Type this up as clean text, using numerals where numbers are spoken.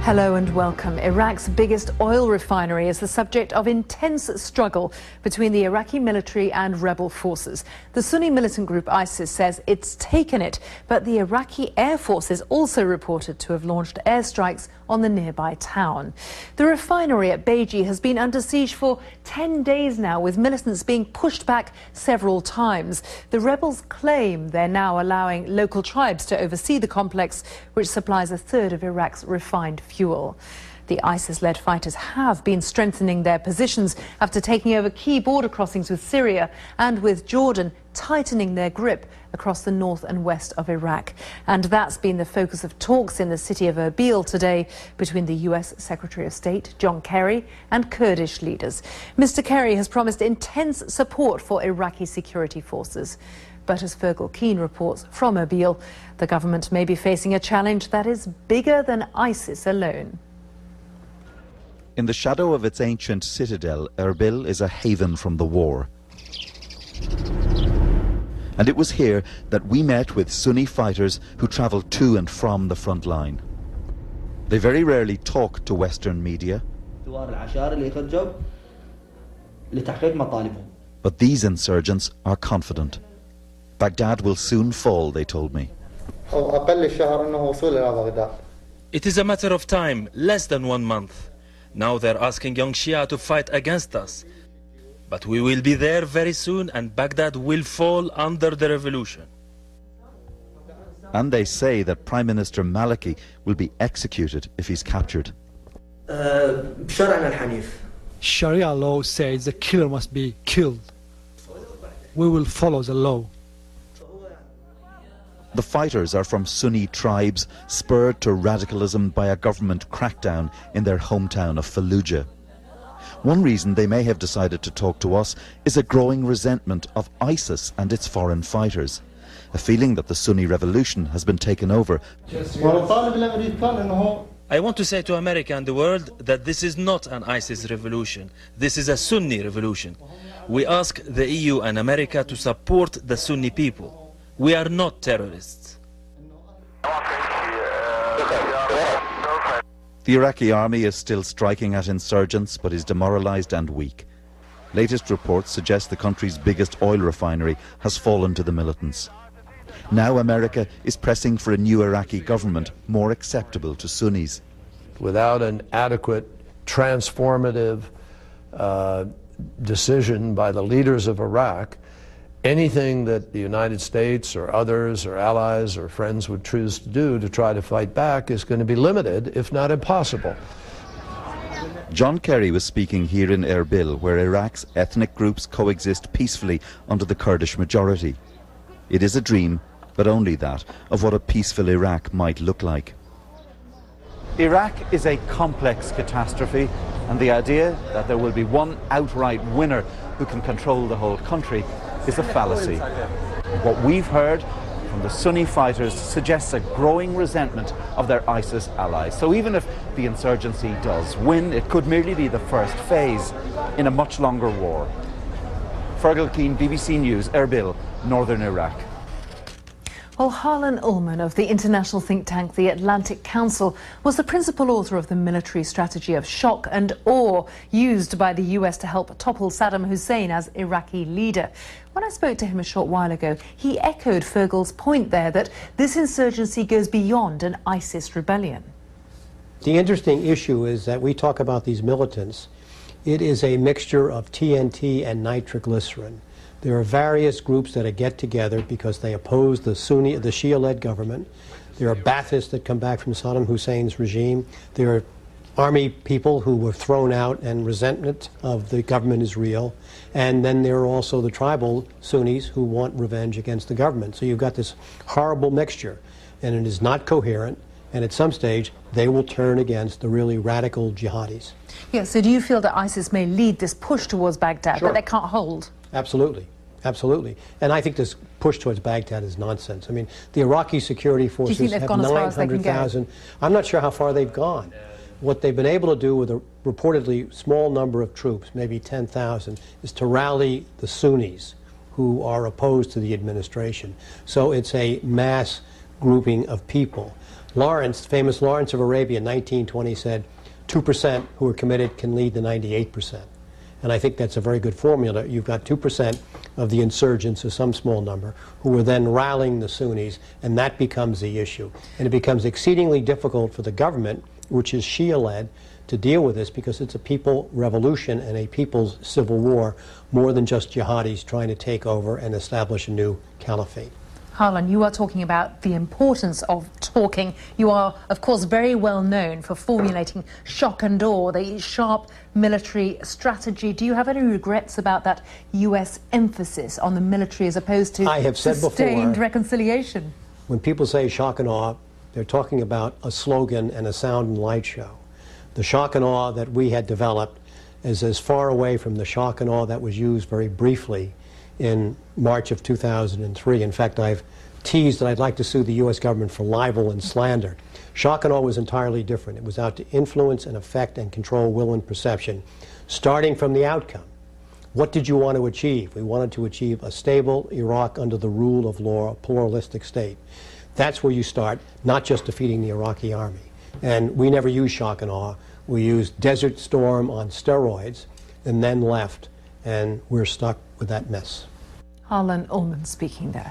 Hello and welcome. Iraq's biggest oil refinery is the subject of intense struggle between the Iraqi military and rebel forces. The Sunni militant group ISIS says it's taken it, but the Iraqi Air Force is also reported to have launched airstrikes on the nearby town. The refinery at Beji has been under siege for 10 days now, with militants being pushed back several times. The rebels claim they're now allowing local tribes to oversee the complex, which supplies a third of Iraq's refined fuel. The ISIS-led fighters have been strengthening their positions after taking over key border crossings with Syria and with Jordan, tightening their grip across the north and west of Iraq. And that's been the focus of talks in the city of Erbil today between the US Secretary of State, John Kerry, and Kurdish leaders. Mr. Kerry has promised intense support for Iraqi security forces. But as Fergal Keane reports from Erbil, the government may be facing a challenge that is bigger than ISIS alone. In the shadow of its ancient citadel, Erbil is a haven from the war. And it was here that we met with Sunni fighters who travelled to and from the front line. They very rarely talk to Western media. But these insurgents are confident. Baghdad will soon fall, they told me. It is a matter of time, less than 1 month. Now they're asking young Shia to fight against us. But we will be there very soon, and Baghdad will fall under the revolution. And they say that Prime Minister Maliki will be executed if he's captured. Sharia law says the killer must be killed. We will follow the law. The fighters are from Sunni tribes spurred to radicalism by a government crackdown in their hometown of Fallujah. One reason they may have decided to talk to us is a growing resentment of ISIS and its foreign fighters, a feeling that the Sunni revolution has been taken over. I want to say to America and the world that this is not an ISIS revolution. This is a Sunni revolution. We ask the EU and America to support the Sunni people. We are not terrorists. The Iraqi army is still striking at insurgents, but is demoralized and weak. Latest reports suggest the country's biggest oil refinery has fallen to the militants. Now America is pressing for a new Iraqi government more acceptable to Sunnis. Without an adequate, transformative decision by the leaders of Iraq, anything that the United States or others or allies or friends would choose to do to try to fight back is going to be limited, if not impossible. John Kerry was speaking here in Erbil, where Iraq's ethnic groups coexist peacefully under the Kurdish majority. It is a dream, but only that, of what a peaceful Iraq might look like. Iraq is a complex catastrophe, and the idea that there will be one outright winner who can control the whole country is a fallacy. What we've heard from the Sunni fighters suggests a growing resentment of their ISIS allies. So even if the insurgency does win, it could merely be the first phase in a much longer war. Fergal Keane, BBC News, Erbil, Northern Iraq. Well, Harlan Ullman of the international think tank The Atlantic Council was the principal author of the military strategy of shock and awe used by the US to help topple Saddam Hussein as Iraqi leader. When I spoke to him a short while ago, he echoed Fergal's point there that this insurgency goes beyond an ISIS rebellion. The interesting issue is that we talk about these militants. It is a mixture of TNT and nitroglycerin. There are various groups that get together because they oppose the Shia-led government. There are Baathists that come back from Saddam Hussein's regime. There are army people who were thrown out and resentment of the government is real. And then there are also the tribal Sunnis who want revenge against the government. So you've got this horrible mixture, and it is not coherent. And at some stage, they will turn against the really radical jihadis. Yeah, so do you feel that ISIS may lead this push towards Baghdad, Sure. that they can't hold? Absolutely. Absolutely. And I think this push towards Baghdad is nonsense. I mean, the Iraqi security forces have 900,000. I'm not sure how far they've gone. What they've been able to do with a reportedly small number of troops, maybe 10,000, is to rally the Sunnis who are opposed to the administration. So it's a mass grouping of people. Lawrence, famous Lawrence of Arabia in 1920 said 2% who are committed can lead the 98%. And I think that's a very good formula. You've got 2% of the insurgents, or some small number, who are then rallying the Sunnis, and that becomes the issue. And it becomes exceedingly difficult for the government, which is Shia-led, to deal with this because it's a people revolution and a people's civil war, more than just jihadis trying to take over and establish a new caliphate. Harlan, you are talking about the importance of talking. You are, of course, very well known for formulating shock and awe, the sharp military strategy. Do you have any regrets about that U.S. emphasis on the military as opposed to I have said sustained before, reconciliation? When people say shock and awe, they're talking about a slogan and a sound and light show. The shock and awe that we had developed is as far away from the shock and awe that was used very briefly in March of 2003. In fact, I've teased that I'd like to sue the U.S. government for libel and slander. Shock and awe was entirely different. It was out to influence and affect and control will and perception, starting from the outcome. What did you want to achieve? We wanted to achieve a stable Iraq under the rule of law, a pluralistic state. That's where you start, not just defeating the Iraqi army. And we never used shock and awe. We used Desert Storm on steroids and then left, and we're stuck with that mess. Harlan Ullman speaking there.